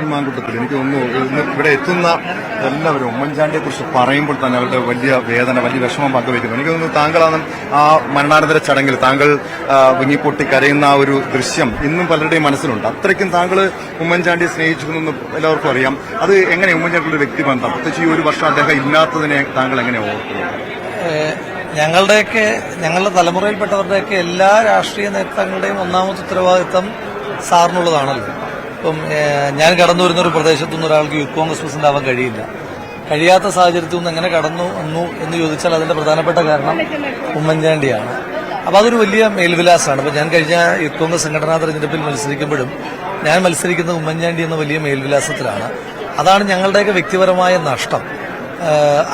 രാഹുൽ മാങ്കൂട്ടത്തിൽ എനിക്ക് തോന്നുന്നു ഇന്ന് ഇവിടെ എത്തുന്ന എല്ലാവരും ഉമ്മൻചാണ്ടിയെ കുറിച്ച് പറയുമ്പോൾ തന്നെ അവരുടെ വലിയ വേദന, വലിയ വിഷമം പങ്കുവയ്ക്കുന്നു. എനിക്ക് തോന്നുന്നു താങ്കളാണ് ആ മരണാനന്തര ചടങ്ങിൽ താങ്കൾ വിങ്ങിപ്പൊട്ടി കരയുന്ന ആ ഒരു ദൃശ്യം ഇന്നും പലരുടെയും മനസ്സിലുണ്ട്. അത്രയ്ക്കും താങ്കൾ ഉമ്മൻചാണ്ടിയെ സ്നേഹിച്ചിരുന്നെന്ന് എല്ലാവർക്കും അറിയാം. അത് എങ്ങനെ ഉമ്മൻചാണ്ടിയുടെ വ്യക്തിബന്ധം, പ്രത്യേകിച്ച് ഈ ഒരു വർഷം അദ്ദേഹം ഇല്ലാത്തതിനെ താങ്കൾ എങ്ങനെ ഓർക്കുന്നു? ഞങ്ങളുടെ തലമുറയിൽപ്പെട്ടവരുടെയൊക്കെ എല്ലാ രാഷ്ട്രീയ നേതാക്കളുടെയും ഒന്നാമത്തെ ഉത്തരവാദിത്തം സാറിനുള്ളതാണല്ലോ. ഇപ്പം ഞാൻ കടന്നു വരുന്നൊരു പ്രദേശത്തുനിന്ന് ഒരാൾക്ക് യൂത്ത് കോൺഗ്രസ് പ്രസിഡന്റ് ആവാൻ കഴിയാത്ത സാഹചര്യത്തിൽ നിന്ന് എങ്ങനെ കടന്നു വന്നു എന്ന് ചോദിച്ചാൽ അതിന്റെ പ്രധാനപ്പെട്ട കാരണം ഉമ്മൻചാണ്ടിയാണ്. അപ്പൊ അതൊരു വലിയ മേൽവിലാസമാണ്. അപ്പൊ ഞാൻ കഴിഞ്ഞ യൂത്ത് കോൺഗ്രസ് സംഘടനാ തെരഞ്ഞെടുപ്പിൽ മത്സരിക്കുമ്പോഴും ഞാൻ മത്സരിക്കുന്നത് ഉമ്മൻചാണ്ടി എന്ന വലിയ മേൽവിലാസത്തിലാണ്. അതാണ് ഞങ്ങളുടെയൊക്കെ വ്യക്തിപരമായ നഷ്ടം.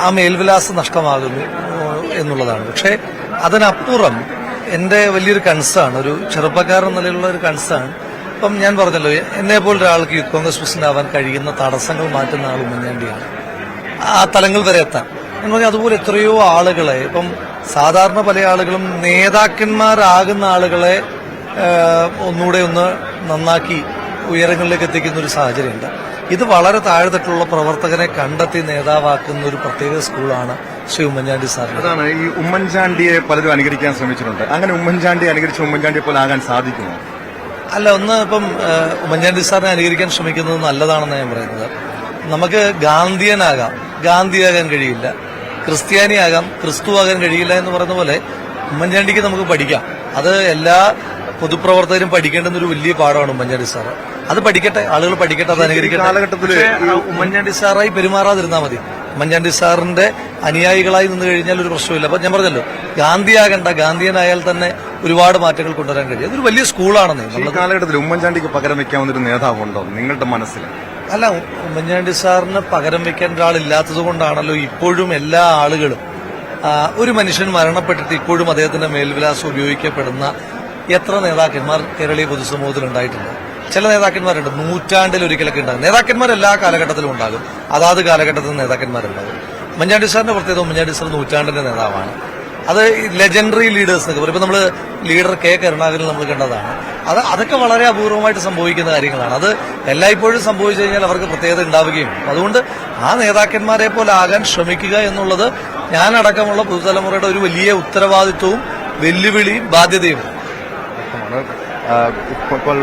ആ മേൽവിലാസം നഷ്ടമാകുന്നു എന്നുള്ളതാണ്. പക്ഷേ അതിനപ്പുറം എന്റെ വലിയൊരു കൺസേൺ, ഒരു ചെറുപ്പക്കാരൻ നിലയിലുള്ള ഒരു കൺസേൺ, ഇപ്പം ഞാൻ പറഞ്ഞല്ലോ, എന്നെ പോലെ ഒരാൾക്ക് യൂത്ത് കോൺഗ്രസ് പ്രസിഡന്റ് ആവാൻ കഴിയുന്ന തടസ്സങ്ങൾ മാറ്റുന്ന ആൾ ഉമ്മൻചാണ്ടിയാണ്. ആ തലങ്ങൾ വരെ എത്താൻ എന്ന് പറഞ്ഞാൽ അതുപോലെ എത്രയോ ആളുകളെ, ഇപ്പം സാധാരണ പല ആളുകളും നേതാക്കന്മാരാകുന്ന ആളുകളെ ഒന്നുകൂടെ ഒന്ന് നന്നാക്കി ഉയരങ്ങളിലേക്ക് എത്തിക്കുന്ന ഒരു സാഹചര്യമുണ്ട്. ഇത് വളരെ താഴെത്തട്ടുള്ള പ്രവർത്തകനെ കണ്ടെത്തി നേതാവാക്കുന്ന ഒരു പ്രത്യേക സ്കൂളാണ് ശ്രീ ഉമ്മൻചാണ്ടി സാർ. അതാണ് ഈ ഉമ്മൻചാണ്ടിയെ പലരും അനുകരിക്കാൻ ശ്രമിച്ചിട്ടുണ്ട്. അങ്ങനെ ഉമ്മൻചാണ്ടി അനുകരിച്ച് ഉമ്മൻചാണ്ടിയെ പോലെ ആകാൻ സാധിക്കുമോ? അല്ല, ഇപ്പം ഉമ്മൻചാണ്ടി സാറിനെ അനുകരിക്കാൻ ശ്രമിക്കുന്നത് നല്ലതാണെന്ന് ഞാൻ പറയുന്നത്. നമുക്ക് ഗാന്ധിയനാകാം, ഗാന്ധിയാകാൻ കഴിയില്ല. ക്രിസ്ത്യാനിയാകാം, ക്രിസ്തു ആകാൻ കഴിയില്ല എന്ന് പറയുന്ന പോലെ ഉമ്മൻചാണ്ടിക്ക് നമുക്ക് പഠിക്കാം. അത് എല്ലാ പൊതുപ്രവർത്തകരും പഠിക്കേണ്ടുന്ന ഒരു വലിയ പാഠമാണ് ഉമ്മൻചാണ്ടി സാറ്. അത് പഠിക്കട്ടെ, ആളുകൾ പഠിക്കട്ടെ, അത് അനുകരിക്കട്ടെ. കാലഘട്ടത്തിൽ ഉമ്മൻചാണ്ടി സാറായി പെരുമാറാതിരുന്നാൽ മതി. ഉമ്മൻചാണ്ടി സാറിന്റെ അനുയായികളായി നിന്ന് കഴിഞ്ഞാൽ ഒരു പ്രശ്നമില്ല. അപ്പൊ ഞാൻ പറഞ്ഞല്ലോ, ഗാന്ധിയാകണ്ട, ഗാന്ധിയനായാൽ തന്നെ ഒരുപാട് മാറ്റങ്ങൾ കൊണ്ടുവരാൻ കഴിയും. അതൊരു വലിയ സ്കൂളാണെന്ന്. നമ്മുടെ കാലഘട്ടത്തിൽ ഉമ്മൻചാണ്ടിക്ക് പകരം വെക്കാവുന്ന ഒരു നേതാവുണ്ടോ നിങ്ങളുടെ മനസ്സിൽ? അല്ല, ഉമ്മൻചാണ്ടി സാറിന് പകരം വെക്കാൻ ഒരാളില്ലാത്തത് കൊണ്ടാണല്ലോ ഇപ്പോഴും എല്ലാ ആളുകളും, ഒരു മനുഷ്യൻ മരണപ്പെട്ടിട്ട് ഇപ്പോഴും അദ്ദേഹത്തിന്റെ മേൽവിലാസം ഉപയോഗിക്കപ്പെടുന്ന എത്ര നേതാക്കന്മാർ കേരളീയ പൊതുസമൂഹത്തിൽ ഉണ്ടായിട്ടുണ്ട്. ചില നേതാക്കന്മാരുണ്ട് നൂറ്റാണ്ടിൽ ഒരിക്കലൊക്കെ ഉണ്ടാകും. നേതാക്കന്മാർ എല്ലാ കാലഘട്ടത്തിലും ഉണ്ടാകും, അതാത് കാലഘട്ടത്തിൽ നേതാക്കന്മാരുണ്ടാകും. ഉമ്മൻചാണ്ടി സാറിന്റെ പ്രത്യേകത, ഉമ്മൻചാണ്ടി സാർ നൂറ്റാണ്ടിന്റെ നേതാവാണ്. അത് ലെജൻഡറി ലീഡേഴ്സ് എന്നൊക്കെ പറയും. ഇപ്പൊ നമ്മള് ലീഡർ കെ കരുണാകരൻ നമ്മൾ കണ്ടതാണ്. അതൊക്കെ വളരെ അപൂർവമായിട്ട് സംഭവിക്കുന്ന കാര്യങ്ങളാണ്. അത് എല്ലായ്പ്പോഴും സംഭവിച്ചു കഴിഞ്ഞാൽ അവർക്ക് പ്രത്യേകത ഉണ്ടാവുകയും, അതുകൊണ്ട് ആ നേതാക്കന്മാരെ പോലെ ആകാൻ ശ്രമിക്കുക എന്നുള്ളത് ഞാനടക്കമുള്ള പുതുതലമുറയുടെ ഒരു വലിയ ഉത്തരവാദിത്വവും വെല്ലുവിളിയും ബാധ്യതയും. ഇപ്പോൾ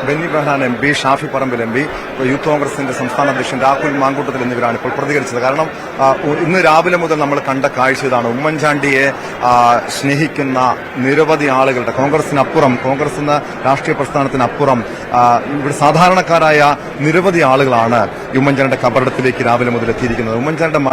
Benny Behanan M P, Shafi Parambil M P, youth കോൺഗ്രസിന്റെ സംസ്ഥാന അധ്യക്ഷൻ രാഹുൽ മാങ്കൂട്ടത്തിൽ എന്നിവരാണ് ഇപ്പോൾ പ്രതികരിച്ചത്. കാരണം ഇന്ന് രാവിലെ മുതൽ നമ്മൾ കണ്ട കാഴ്ച ഇതാണ്. ഉമ്മൻചാണ്ടിയെ സ്നേഹിക്കുന്ന നിരവധി ആളുകളുടെ, കോൺഗ്രസിനപ്പുറം, കോൺഗ്രസ് എന്ന രാഷ്ട്രീയ പ്രസ്ഥാനത്തിനപ്പുറം ഇവിടെ സാധാരണക്കാരായ നിരവധി ആളുകളാണ് ഉമ്മൻചാണ്ടിയുടെ കബറിടത്തിലേക്ക് രാവിലെ മുതൽ എത്തിയിരിക്കുന്നത്. ഉമ്മൻചാണ്ടിയുടെ